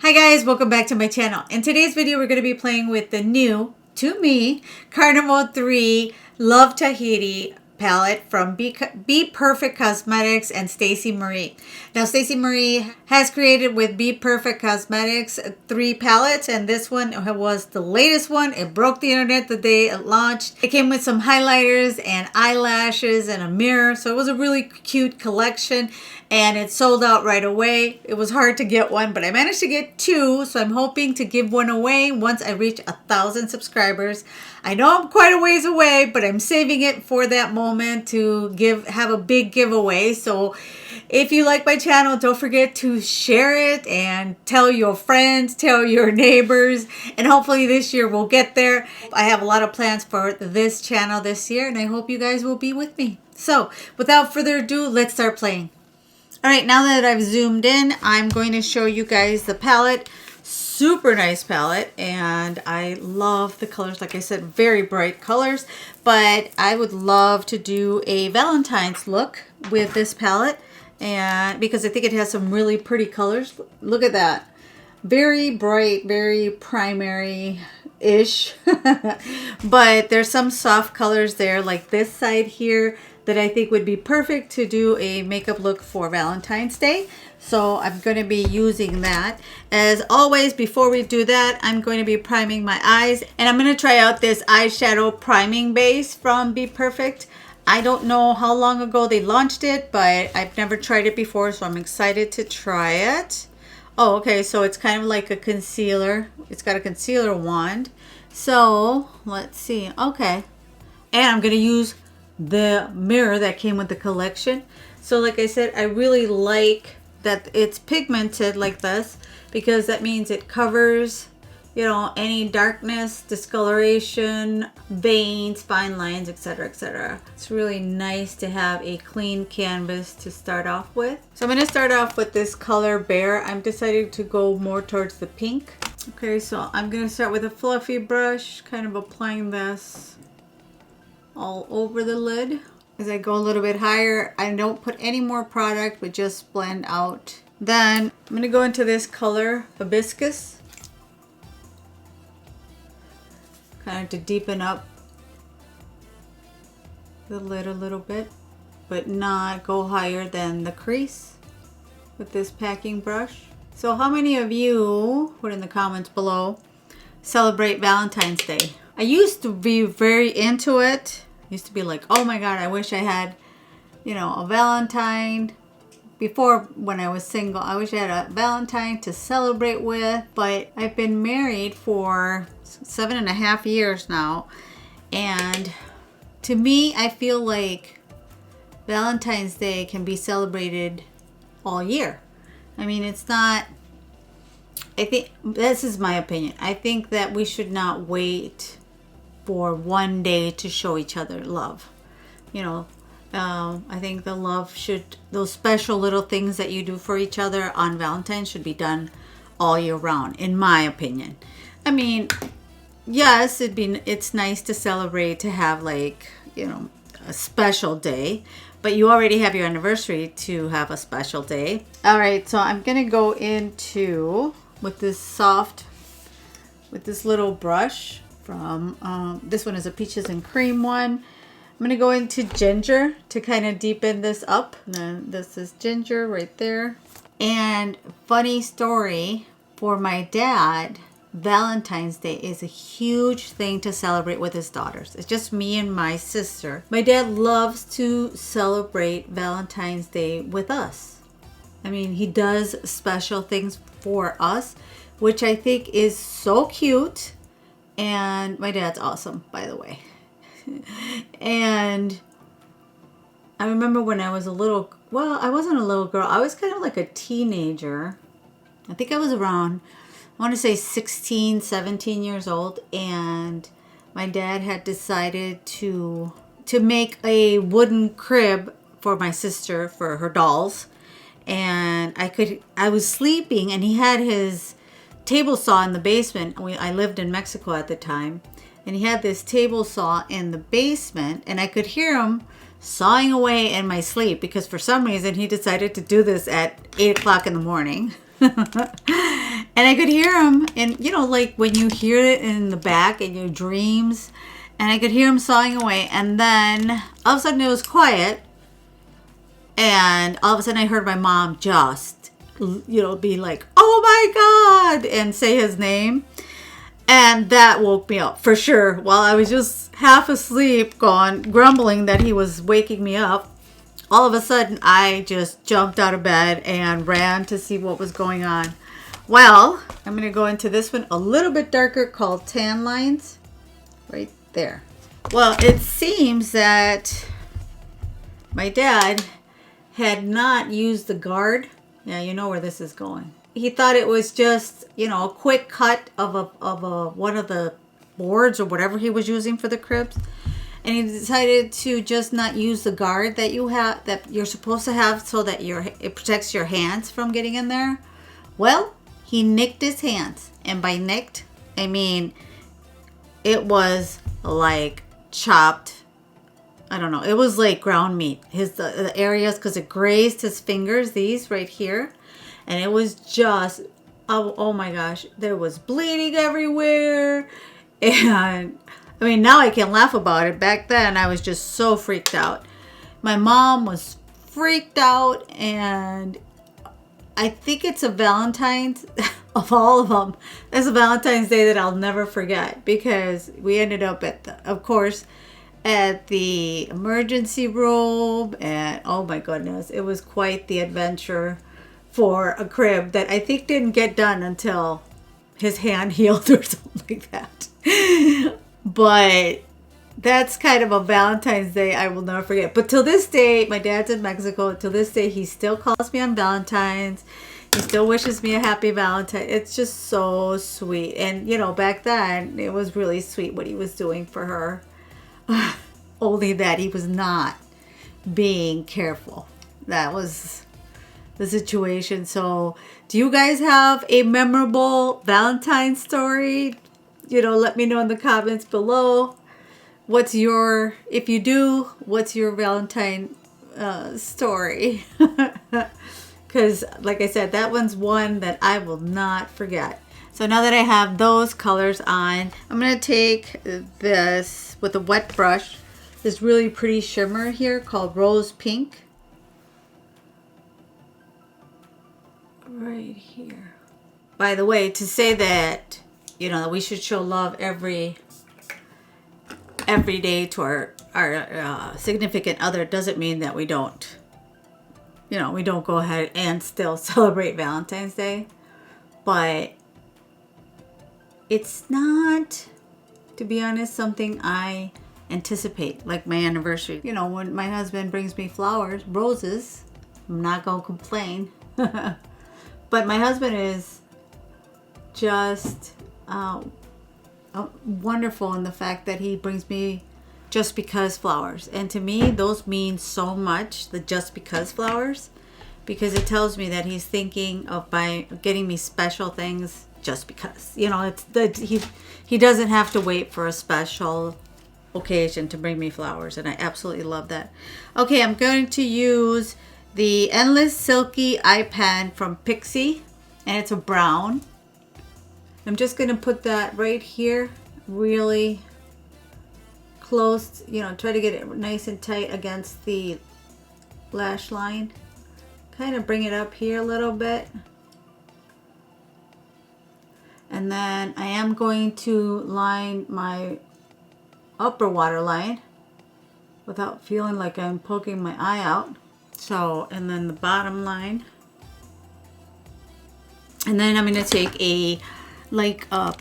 Hi guys, welcome back to my channel. In today's video, we're going to be playing with the new, to me, Carnival 3 Love Tahiti palette from BPerfect Cosmetics and Stacy Marie. Now, Stacy Marie has created with BPerfect Cosmetics 3 palettes, and this one was the latest one. It broke the internet the day it launched. It came with some highlighters and eyelashes and a mirror, so it was a really cute collection, and it sold out right away. It was hard to get one, but I managed to get 2, so I'm hoping to give one away once I reach 1,000 subscribers. I know I'm quite a ways away, but I'm saving it for that moment to have a big giveaway. So if you like my channel, don't forget to share it and tell your friends, tell your neighbors, and hopefully this year we'll get there. I have a lot of plans for this channel this year, and I hope you guys will be with me. So without further ado, let's start playing. All right, now that I've zoomed in, I'm going to show you guys the palette. Super nice palette, and I love the colors. Like I said, very bright colors, but I would love to do a Valentine's look with this palette, and because I think it has some really pretty colors. Look at that. Very bright, very primary-ish, but there's some soft colors there, like this side here, that I think would be perfect to do a makeup look for Valentine's Day. So I'm going to be using that. As always, before we do that, I'm going to be priming my eyes. And I'm going to try out this eyeshadow priming base from BPerfect. I don't know how long ago they launched it, but I've never tried it before, so I'm excited to try it. Oh, okay, so it's kind of like a concealer. It's got a concealer wand. So let's see. Okay. And I'm going to use the mirror that came with the collection. So like I said, I really like that it's pigmented like this, because that means it covers, you know, any darkness, discoloration, veins, fine lines, etc., etc. It's really nice to have a clean canvas to start off with. So I'm going to start off with this color Bear. I'm deciding to go more towards the pink. Okay, so I'm going to start with a fluffy brush, kind of applying this all over the lid. As I go a little bit higher, I don't put any more product, but just blend out. Then I'm going to go into this color, Hibiscus, kind of to deepen up the lid a little bit, but not go higher than the crease with this packing brush. So how many of you, put in the comments below, celebrate Valentine's Day? I used to be very into it. Used to be like, oh my God, I wish I had, you know, a Valentine. Before, when I was single, I wish I had a Valentine to celebrate with. But I've been married for 7.5 years now. And to me, I feel like Valentine's Day can be celebrated all year. I mean, it's not, I think, this is my opinion. I think that we should not wait for one day to show each other love. You know, I think the love should, those special little things that you do for each other on Valentine's should be done all year round, in my opinion. I mean, yes, it's nice to celebrate, to have, like, you know, a special day, but you already have your anniversary to have a special day. All right, so I'm gonna go into with this little brush from this one is a peaches and cream one. I'm going to go into ginger to kind of deepen this up. And then this is ginger right there. And funny story, for my dad, Valentine's Day is a huge thing to celebrate with his daughters. It's just me and my sister. My dad loves to celebrate Valentine's Day with us. I mean, he does special things for us, which I think is so cute. And my dad's awesome, by the way. And I remember when I was a little, well, I wasn't a little girl. I was kind of like a teenager. I think I was around, I want to say 16, 17 years old. And my dad had decided to make a wooden crib for my sister, for her dolls. And I was sleeping, and he had his table saw in the basement. I lived in Mexico at the time, and he had this table saw in the basement, and I could hear him sawing away in my sleep, because for some reason he decided to do this at 8 o'clock in the morning. And I could hear him, and you know, like when you hear it in the back in your dreams, and I could hear him sawing away, and then all of a sudden it was quiet, and all of a sudden I heard my mom just, you know, be like, "Oh my God," and say his name. And that woke me up for sure. While I was just half asleep, grumbling that he was waking me up, all of a sudden I just jumped out of bed and ran to see what was going on. Well, I'm going to go into this one a little bit darker, called Tan Lines, right there. Well, it seems that my dad had not used the guard. Yeah, you know where this is going. He thought it was just, you know, a quick cut of one of the boards or whatever he was using for the cribs, and he decided to just not use the guard that you're supposed to have, so that it protects your hands from getting in there. Well, he nicked his hands, and by nicked I mean it was like chopped. I don't know. It was like ground meat. The areas, because it grazed his fingers, these right here. And it was just, oh my gosh, there was bleeding everywhere. And I mean, now I can laugh about it. Back then, I was just so freaked out. My mom was freaked out. And I think it's a Valentine's, of all of them, there's a Valentine's Day that I'll never forget. Because we ended up of course, at the emergency room. And oh my goodness, it was quite the adventure for a crib that I think didn't get done until his hand healed or something like that. But that's kind of a Valentine's Day I will never forget. But till this day, my dad's in Mexico. Till this day, he still calls me on Valentine's. He still wishes me a happy Valentine. It's just so sweet. And, you know, back then, it was really sweet what he was doing for her. Only that he was not being careful. That was the situation. So, do you guys have a memorable Valentine story? You know, let me know in the comments below. If you do, what's your Valentine story? Because, like I said, that one's one that I will not forget. So now that I have those colors on, I'm going to take this with a wet brush, this really pretty shimmer here called Rose Pink. Right here. By the way, to say that, you know, we should show love every day to our significant other doesn't mean that we don't, you know, we don't go ahead and still celebrate Valentine's Day. But it's not, to be honest, something I anticipate, like my anniversary. You know, when my husband brings me flowers, roses, I'm not going to complain. But my husband is just wonderful in the fact that he brings me just because flowers. And to me, those mean so much, the just because flowers, because it tells me that he's thinking of getting me special things just because. You know, he doesn't have to wait for a special occasion to bring me flowers, and I absolutely love that. Okay, I'm going to use the Endless Silky Eye Pen from Pixie, and it's a brown. I'm just going to put that right here, really close, you know, try to get it nice and tight against the lash line. Kind of bring it up here a little bit. And then I am going to line my upper waterline without feeling like I'm poking my eye out. So, and then the bottom line. And then I'm going to take a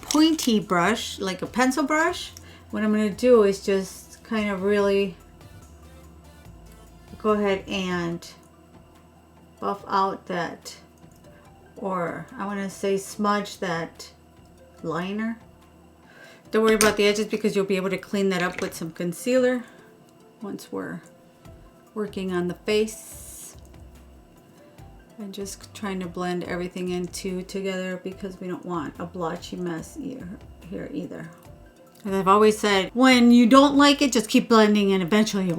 pointy brush, like a pencil brush. What I'm going to do is just kind of really go ahead and buff out that, or I want to say smudge that liner. Don't worry about the edges because you'll be able to clean that up with some concealer once we're working on the face. And just trying to blend everything together because we don't want a blotchy mess here either. And I've always said, when you don't like it, just keep blending and eventually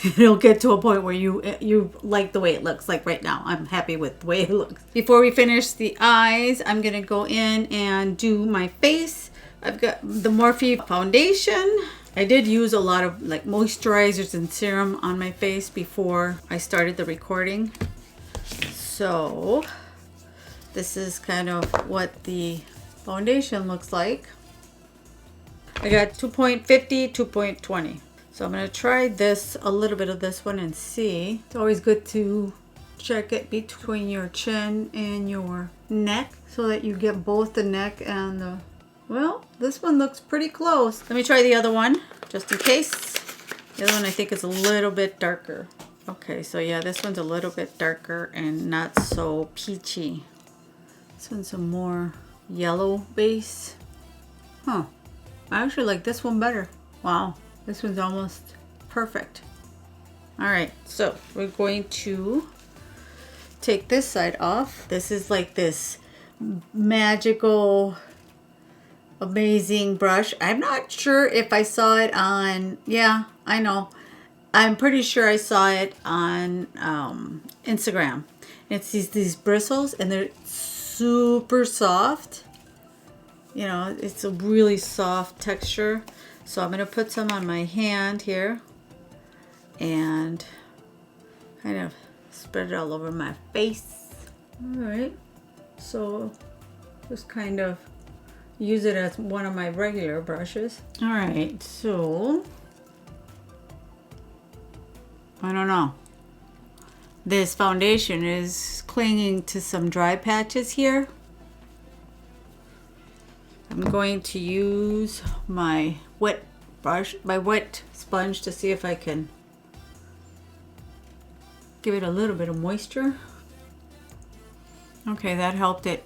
it'll get to a point where you like the way it looks. Like right now, I'm happy with the way it looks. Before we finish the eyes, I'm going to go in and do my face. I've got the Morphe foundation. I did use a lot of like moisturizers and serum on my face before I started the recording. So this is kind of what the foundation looks like. I got 2.50, 2.20. So I'm going to try this, a little bit of this one and see. It's always good to check it between your chin and your neck so that you get both the neck and the, well, this one looks pretty close. Let me try the other one just in case. The other one I think is a little bit darker. Okay, so yeah, this one's a little bit darker and not so peachy. This one's a more yellow base. Huh. I actually like this one better. Wow, this one's almost perfect. All right, so we're going to take this side off. This is like this magical, amazing brush. I'm not sure if I saw it on, yeah, I know. I'm pretty sure I saw it on Instagram. It's these bristles and they're super soft. You know, it's a really soft texture. So I'm going to put some on my hand here and kind of spread it all over my face. All right. So just kind of use it as one of my regular brushes. All right. So I don't know. This foundation is clinging to some dry patches here. I'm going to use my wet brush, my wet sponge to see if I can give it a little bit of moisture. Okay, that helped it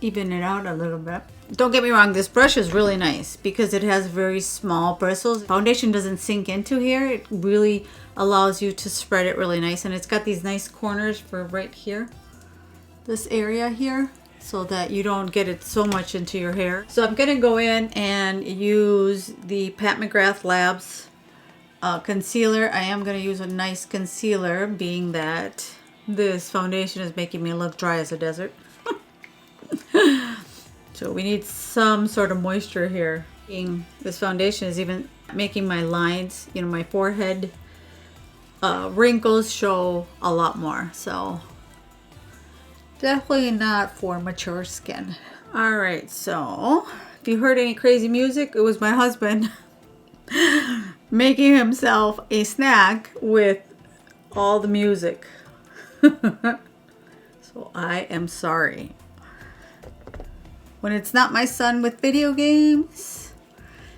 even it out a little bit. Don't get me wrong, this brush is really nice because it has very small bristles. Foundation doesn't sink into here. It really allows you to spread it really nice, and it's got these nice corners for right here, this area here, so that you don't get it so much into your hair. So I'm gonna go in and use the Pat McGrath Labs concealer. I am gonna use a nice concealer, being that this foundation is making me look dry as a desert. So we need some sort of moisture here. This foundation is even making my lines, you know, my forehead wrinkles show a lot more. So definitely not for mature skin. All right, so if you heard any crazy music, it was my husband making himself a snack with all the music. So I am sorry. When it's not my son with video games,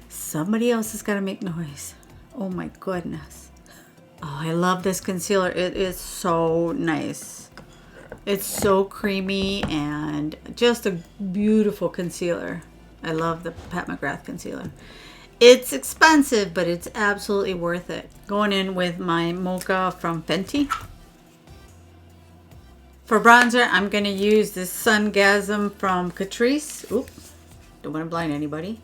somebody else has got to make noise. Oh my goodness. Oh, I love this concealer. It is so nice. It's so creamy and just a beautiful concealer. I love the Pat McGrath concealer. It's expensive, but it's absolutely worth it. Going in with my Mocha from Fenty. For bronzer, I'm going to use this Sungasm from Catrice. Oop, don't want to blind anybody.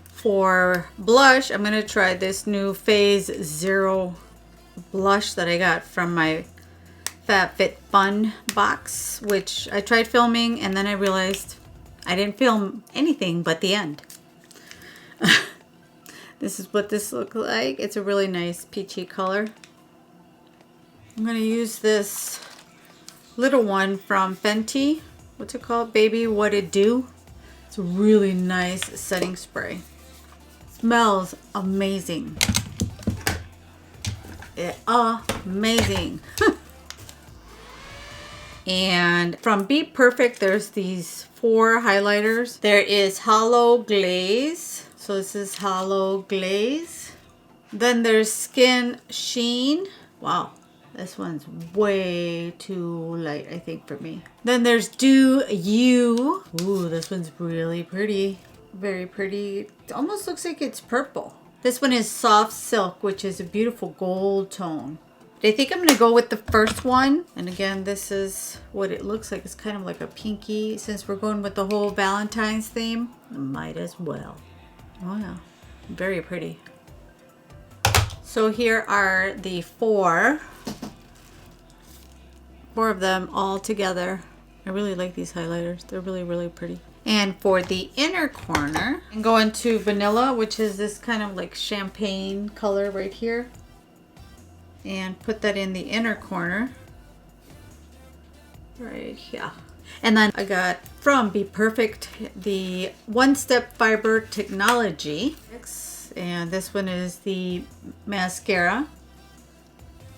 For blush, I'm going to try this new Phase Zero blush that I got from my FabFitFun box, which I tried filming and then I realized I didn't film anything but the end. This is what this looks like. It's a really nice peachy color. I'm going to use this little one from Fenty. What's it called? Baby What It Do. It's a really nice setting spray. Smells amazing. Amazing. And from BPerfect, there's these 4 highlighters. There is Hollow Glaze. So this is Hollow Glaze. Then there's Skin Sheen. Wow, this one's way too light, I think, for me. Then there's Do You. Ooh, this one's really pretty. Very pretty. It almost looks like it's purple. This one is Soft Silk, which is a beautiful gold tone. I think I'm going to go with the first one. And again, this is what it looks like. It's kind of like a pinky. Since we're going with the whole Valentine's theme, might as well. Oh yeah, very pretty. So here are the four of them all together. I really like these highlighters. They're really, really pretty. And for the inner corner, I'm going to vanilla, which is this kind of like champagne color right here. And put that in the inner corner. Right here. And then I got from BPerfect the One Step Fiber Technology. And this one is the mascara.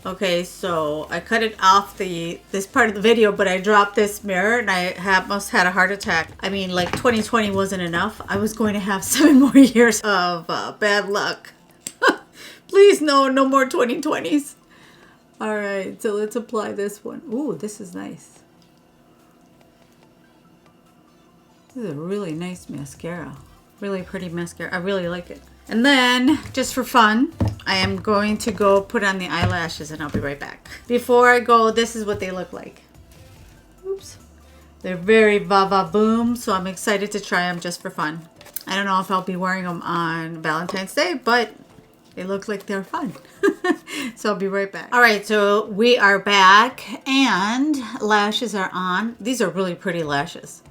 Okay, so I cut it off this part of the video, but I dropped this mirror and I must had a heart attack. I mean, like 2020 wasn't enough. I was going to have 7 more years of bad luck. Please, no more 2020s. All right, so let's apply this one. Ooh, this is nice. This is a really nice mascara. Really pretty mascara. I really like it. And then, just for fun, I am going to go put on the eyelashes and I'll be right back. Before I go, this is what they look like. Oops. They're very va-va boom, so I'm excited to try them just for fun. I don't know if I'll be wearing them on Valentine's Day, but they look like they're fun. So I'll be right back. All right, so we are back and lashes are on. These are really pretty lashes.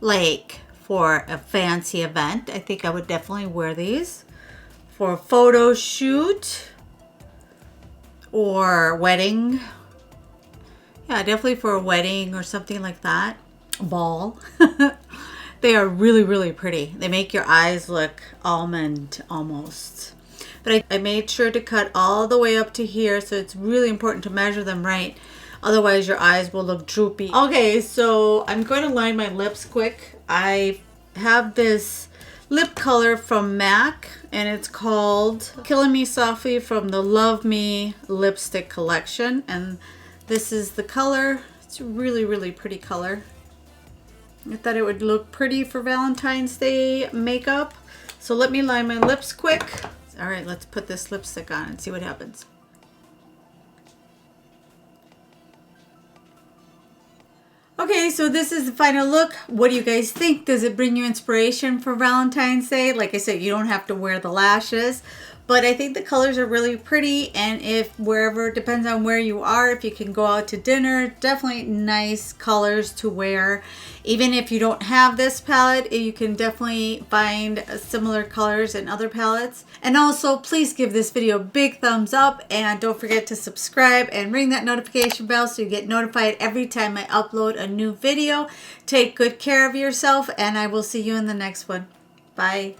Like for a fancy event, I think I would definitely wear these. For a photo shoot or wedding. Yeah, definitely for a wedding or something like that. A ball. They are really, really pretty. They make your eyes look almond almost. But I made sure to cut all the way up to here, so it's really important to measure them right. Otherwise, your eyes will look droopy. Okay, so I'm going to line my lips quick. I have this lip color from MAC, and it's called Killing Me Softly from the Love Me Lipstick Collection. And this is the color. It's a really, really pretty color. I thought it would look pretty for Valentine's Day makeup. So let me line my lips quick. All right, let's put this lipstick on and see what happens. Okay, so this is the final look. What do you guys think? Does it bring you inspiration for Valentine's Day? Like I said, you don't have to wear the lashes, but I think the colors are really pretty. And if wherever, depends on where you are, if you can go out to dinner, definitely nice colors to wear. Even if you don't have this palette, you can definitely find similar colors in other palettes. And also, please give this video a big thumbs up and don't forget to subscribe and ring that notification bell so you get notified every time I upload a new video. Take good care of yourself and I will see you in the next one. Bye.